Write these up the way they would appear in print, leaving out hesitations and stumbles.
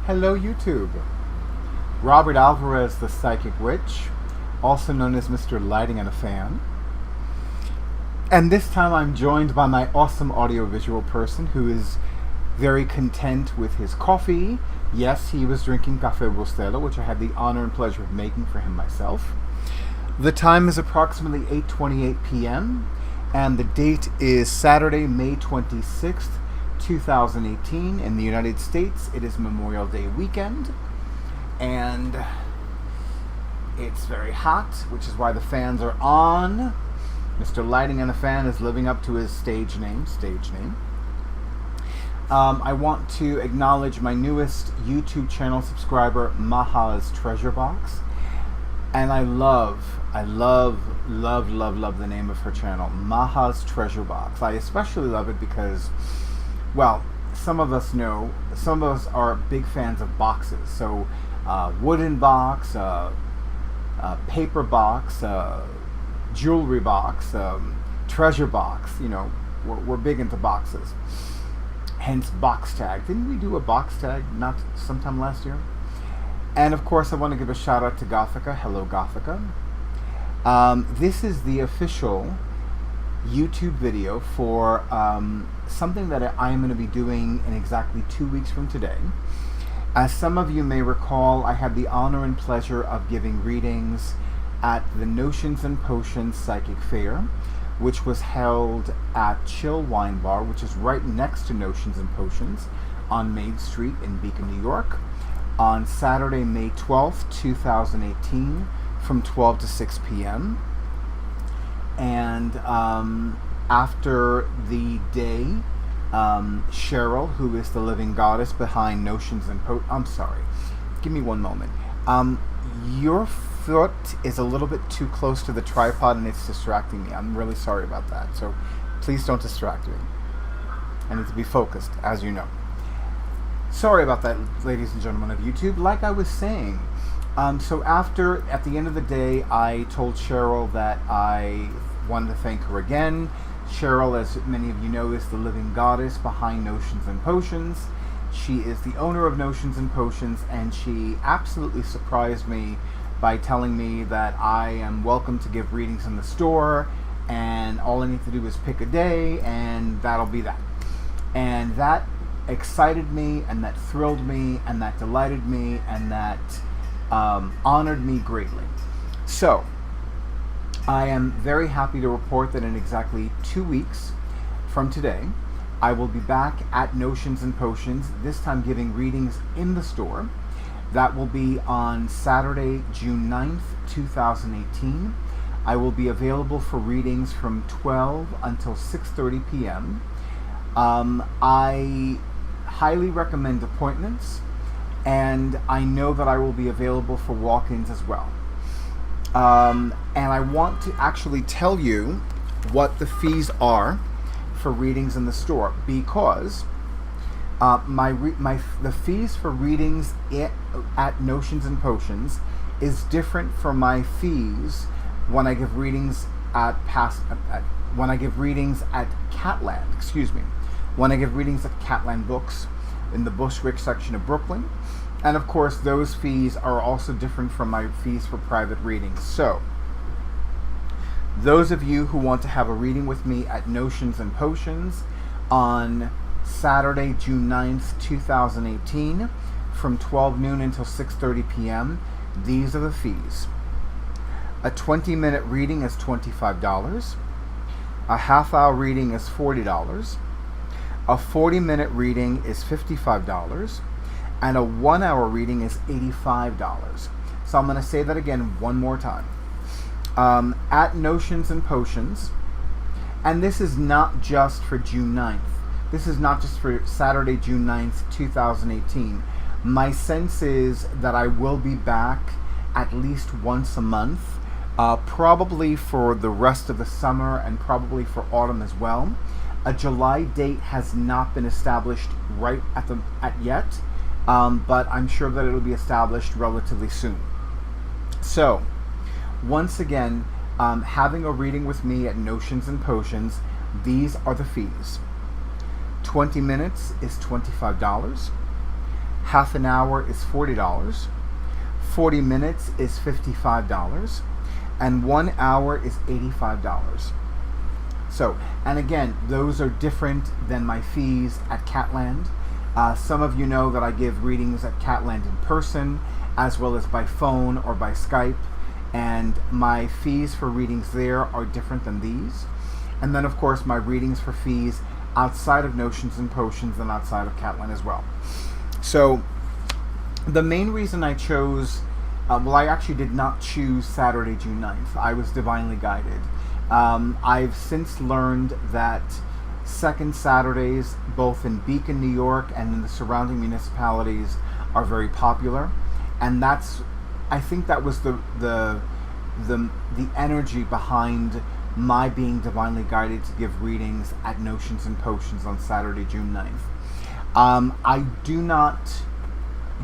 Hello YouTube. Robert Alvarez, the Psychic Witch, also known as Mr. Lighting and a Fan. And this time I'm joined by my awesome audiovisual person who is very content with his coffee. Yes, he was drinking Café Bustelo, which I had the honor and pleasure of making for him myself. The time is approximately 8:28 p.m. and the date is Saturday, May 26th, 2018. In the United States, it is Memorial Day weekend, and it's very hot, which is why the fans are on. Mr. Lighting and a Fan is living up to his stage name. I want to acknowledge my newest YouTube channel subscriber, Maha's Treasure Box. And I love the name of her channel, Maha's Treasure Box. I especially love it because, well, some of us are big fans of boxes. So, wooden box, paper box, jewelry box, treasure box. You know, we're big into boxes. Hence, box tag. Didn't we do a box tag not sometime last year? And of course, I want to give a shout out to Gothica. Hello, Gothica. This is the official YouTube video for something that I am going to be doing in exactly 2 weeks from today. As some of you may recall, I had the honor and pleasure of giving readings at the Notions and Potions Psychic Fair, which was held at Chill Wine Bar, which is right next to Notions and Potions on Main Street in Beacon, New York, on Saturday, May 12th, 2018, from 12 to 6 p.m. And after the day, Cheryl, who is the living goddess behind Notions and I'm sorry, give me one moment. Your foot is a little bit too close to the tripod and it's distracting me. I'm really sorry about that. So please don't distract me. I need to be focused, as you know. Sorry about that, ladies and gentlemen of YouTube. Like I was saying, so at the end of the day, I told Cheryl that I wanted to thank her again. Cheryl, as many of you know, is the living goddess behind Notions and Potions. She is the owner of Notions and Potions, and she absolutely surprised me by telling me that I am welcome to give readings in the store, and all I need to do is pick a day, and that'll be that. And that excited me, and that thrilled me, and that delighted me, and that honored me greatly. So, I am very happy to report that in exactly 2 weeks from today, I will be back at Notions and Potions, this time giving readings in the store. That will be on Saturday, June 9th, 2018. I will be available for readings from 12 until 6:30 p.m. I highly recommend appointments, and I know that I will be available for walk-ins as well. And I want to actually tell you what the fees are for readings in the store, because the fees for readings at Notions and Potions is different from my fees when I give readings at Catland. Excuse me, when I give readings at Catland Books in the Bushwick section of Brooklyn. And of course, those fees are also different from my fees for private readings. So, those of you who want to have a reading with me at Notions and Potions on Saturday, June 9th, 2018, from 12 noon until 6:30 p.m., these are the fees. A 20-minute reading is $25. A half-hour reading is $40. A 40-minute reading is $55. And a 1-hour reading is $85. So I'm going to say that again one more time. At Notions and Potions, and this is not just for June 9th. This is not just for Saturday, June 9th, 2018. My sense is that I will be back at least once a month, probably for the rest of the summer and probably for autumn as well. A July date has not been established yet. But I'm sure that it'll be established relatively soon. So, once again, having a reading with me at Notions and Potions, these are the fees. 20 minutes is $25. half an hour is $40, 40 minutes is $55, and 1 hour is $85. So, and again, those are different than my fees at Catland. Some of you know that I give readings at Catland in person, as well as by phone or by Skype, and my fees for readings there are different than these. And then, of course, my readings for fees outside of Notions and Potions and outside of Catland as well. So, the main reason I chose, I actually did not choose Saturday, June 9th. I was divinely guided. I've since learned that second Saturdays, both in Beacon, New York, and in the surrounding municipalities, are very popular, and I think that was the energy behind my being divinely guided to give readings at Notions and Potions on Saturday, June 9th. I do not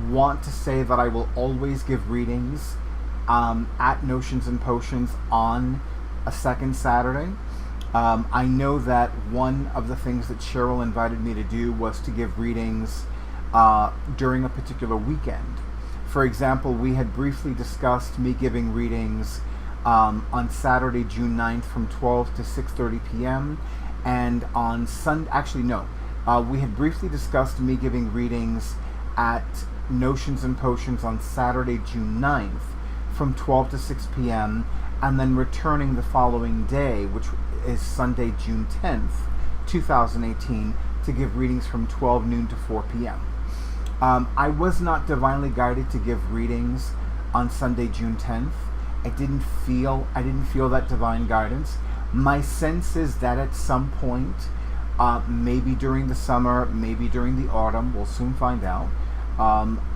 want to say that I will always give readings at Notions and Potions on a second Saturday. I know that one of the things that Cheryl invited me to do was to give readings during a particular weekend. For example, we had briefly discussed me giving readings on Saturday, June 9th from 12 to 6:30 p.m. and on Sunday, we had briefly discussed me giving readings at Notions and Potions on Saturday, June 9th from 12 to 6 p.m. and then returning the following day, which is Sunday, June 10th, 2018, to give readings from 12 noon to 4 p.m. I was not divinely guided to give readings on Sunday, June 10th. I didn't feel that divine guidance. My sense is that at some point, maybe during the summer, maybe during the autumn, we'll soon find out,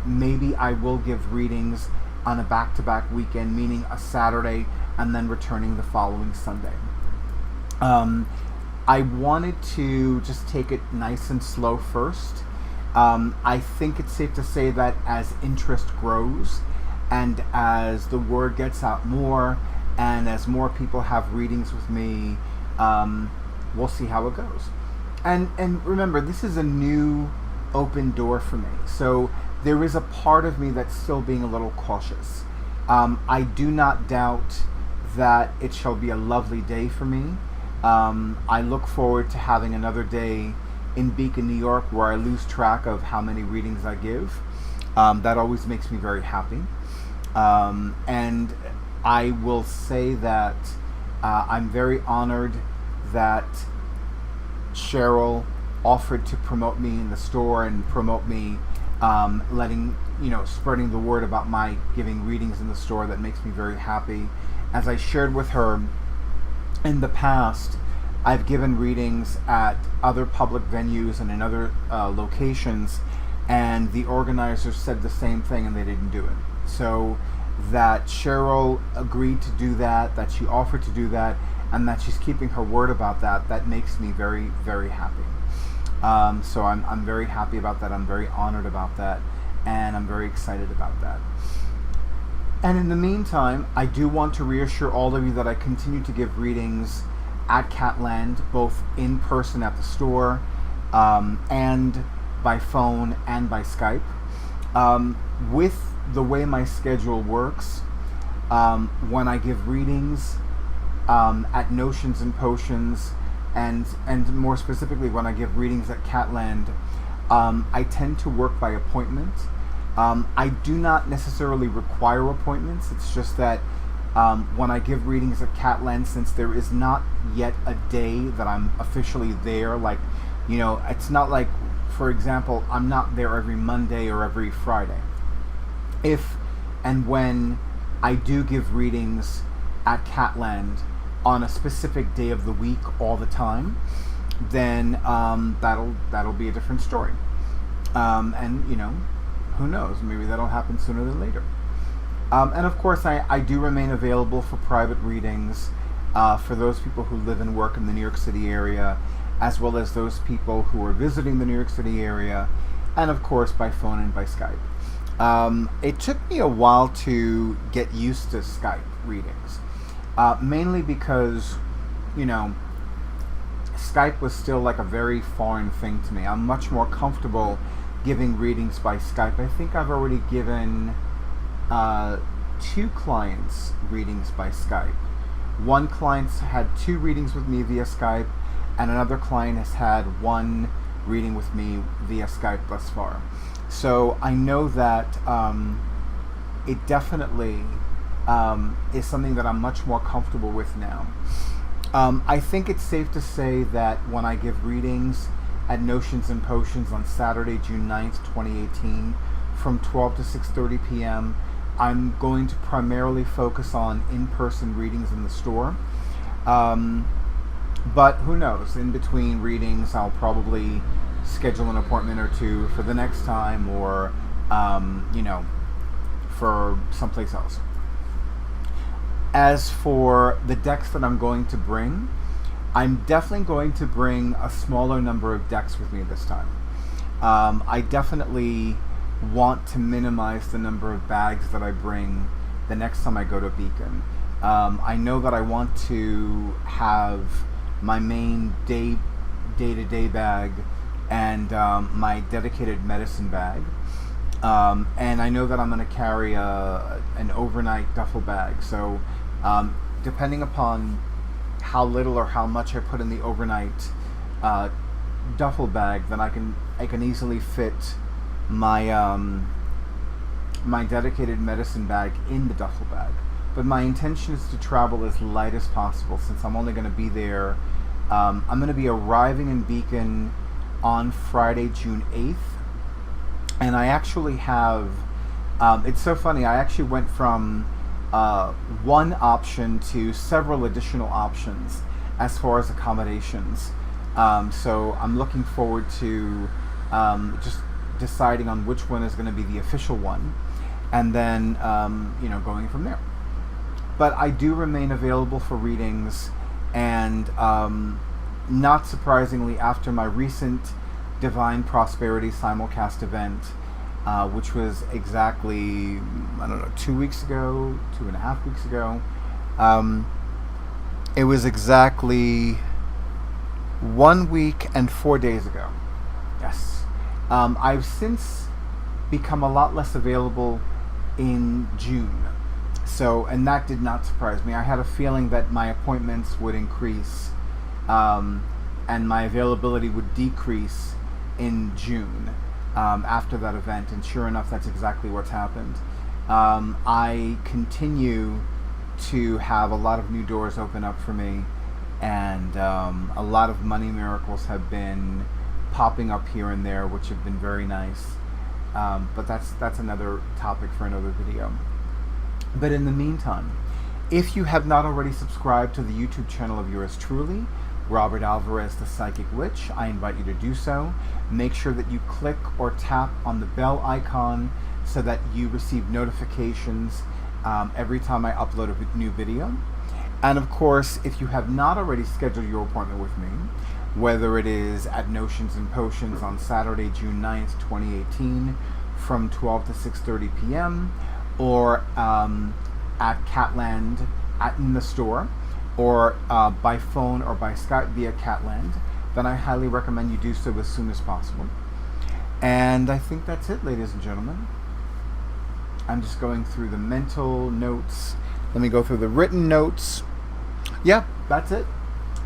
maybe I will give readings on a back-to-back weekend, meaning a Saturday and then returning the following Sunday. I wanted to just take it nice and slow first. I think it's safe to say that as interest grows and as the word gets out more and as more people have readings with me, we'll see how it goes. And remember, this is a new open door for me. So there is a part of me that's still being a little cautious. I do not doubt that it shall be a lovely day for me. I look forward to having another day in Beacon, New York, where I lose track of how many readings I give. That always makes me very happy. And I will say that I'm very honored that Cheryl offered to promote me in the store and promote me, spreading the word about my giving readings in the store. That makes me very happy. As I shared with her in the past, I've given readings at other public venues and in other locations, and the organizers said the same thing and they didn't do it. So that Cheryl agreed to do that she offered to do that, and that she's keeping her word about that makes me very, very happy. So I'm very happy about that. I'm very honored about that, and I'm very excited about that. And in the meantime, I do want to reassure all of you that I continue to give readings at Catland, both in person at the store, and by phone and by Skype. With the way my schedule works, when I give readings at Notions and Potions, and more specifically when I give readings at Catland, I tend to work by appointment. I do not necessarily require appointments. It's just that when I give readings at Catland, since there is not yet a day that I'm officially there, it's not like, for example, I'm not there every Monday or every Friday. If and when I do give readings at Catland on a specific day of the week all the time, then that'll be a different story. Who knows? Maybe that'll happen sooner than later. And of course, I do remain available for private readings for those people who live and work in the New York City area, as well as those people who are visiting the New York City area, and of course by phone and by Skype. It took me a while to get used to Skype readings, mainly because, Skype was still like a very foreign thing to me. I'm much more comfortable giving readings by Skype. I think I've already given 2 clients readings by Skype. One client's had 2 readings with me via Skype, and another client has had 1 reading with me via Skype thus far. So I know that it definitely is something that I'm much more comfortable with now. I think it's safe to say that when I give readings at Notions and Potions on Saturday, June 9th, 2018, from 12 to 6:30 p.m., I'm going to primarily focus on in-person readings in the store. But who knows? In between readings, I'll probably schedule an appointment or 2 for the next time, or for someplace else. As for the decks that I'm going to bring, I'm definitely going to bring a smaller number of decks with me this time. I definitely want to minimize the number of bags that I bring the next time I go to Beacon. I know that I want to have my main day-to-day bag and my dedicated medicine bag. And I know that I'm going to carry an overnight duffel bag. So depending upon how little or how much I put in the overnight duffel bag, then I can easily fit my my dedicated medicine bag in the duffel bag. But my intention is to travel as light as possible, since I'm only going to be there. I'm going to be arriving in Beacon on Friday, June 8th. And I actually have, it's so funny, I actually went from one option to several additional options as far as accommodations. So I'm looking forward to just deciding on which one is going to be the official one, and then going from there. But I do remain available for readings, and not surprisingly, after my recent Divine Prosperity simulcast event, which was exactly, 2 weeks ago, 2.5 weeks ago, it was exactly 1 week and 4 days ago. Yes. I've since become a lot less available in June. So, and that did not surprise me. I had a feeling that my appointments would increase and my availability would decrease in June after that event, and sure enough, that's exactly what's happened. I continue to have a lot of new doors open up for me, and a lot of money miracles have been popping up here and there, which have been very nice. But that's another topic for another video. But in the meantime, if you have not already subscribed to the YouTube channel of yours truly, Robert Alvarez, the Psychic Witch, I invite you to do so. Make sure that you click or tap on the bell icon so that you receive notifications every time I upload a new video. And of course, if you have not already scheduled your appointment with me, whether it is at Notions and Potions on Saturday, June 9th, 2018, from 12 to 6:30 p.m., or at Catland in the store, or by phone or by Skype via Catland, then I highly recommend you do so as soon as possible. And I think that's it, ladies and gentlemen. I'm just going through the mental notes. Let me go through the written notes. Yeah, that's it.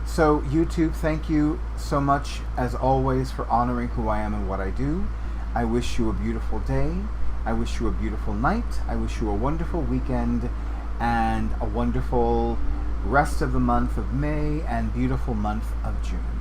So YouTube, thank you so much, as always, for honoring who I am and what I do. I wish you a beautiful day. I wish you a beautiful night. I wish you a wonderful weekend and a wonderful rest of the month of May and beautiful month of June.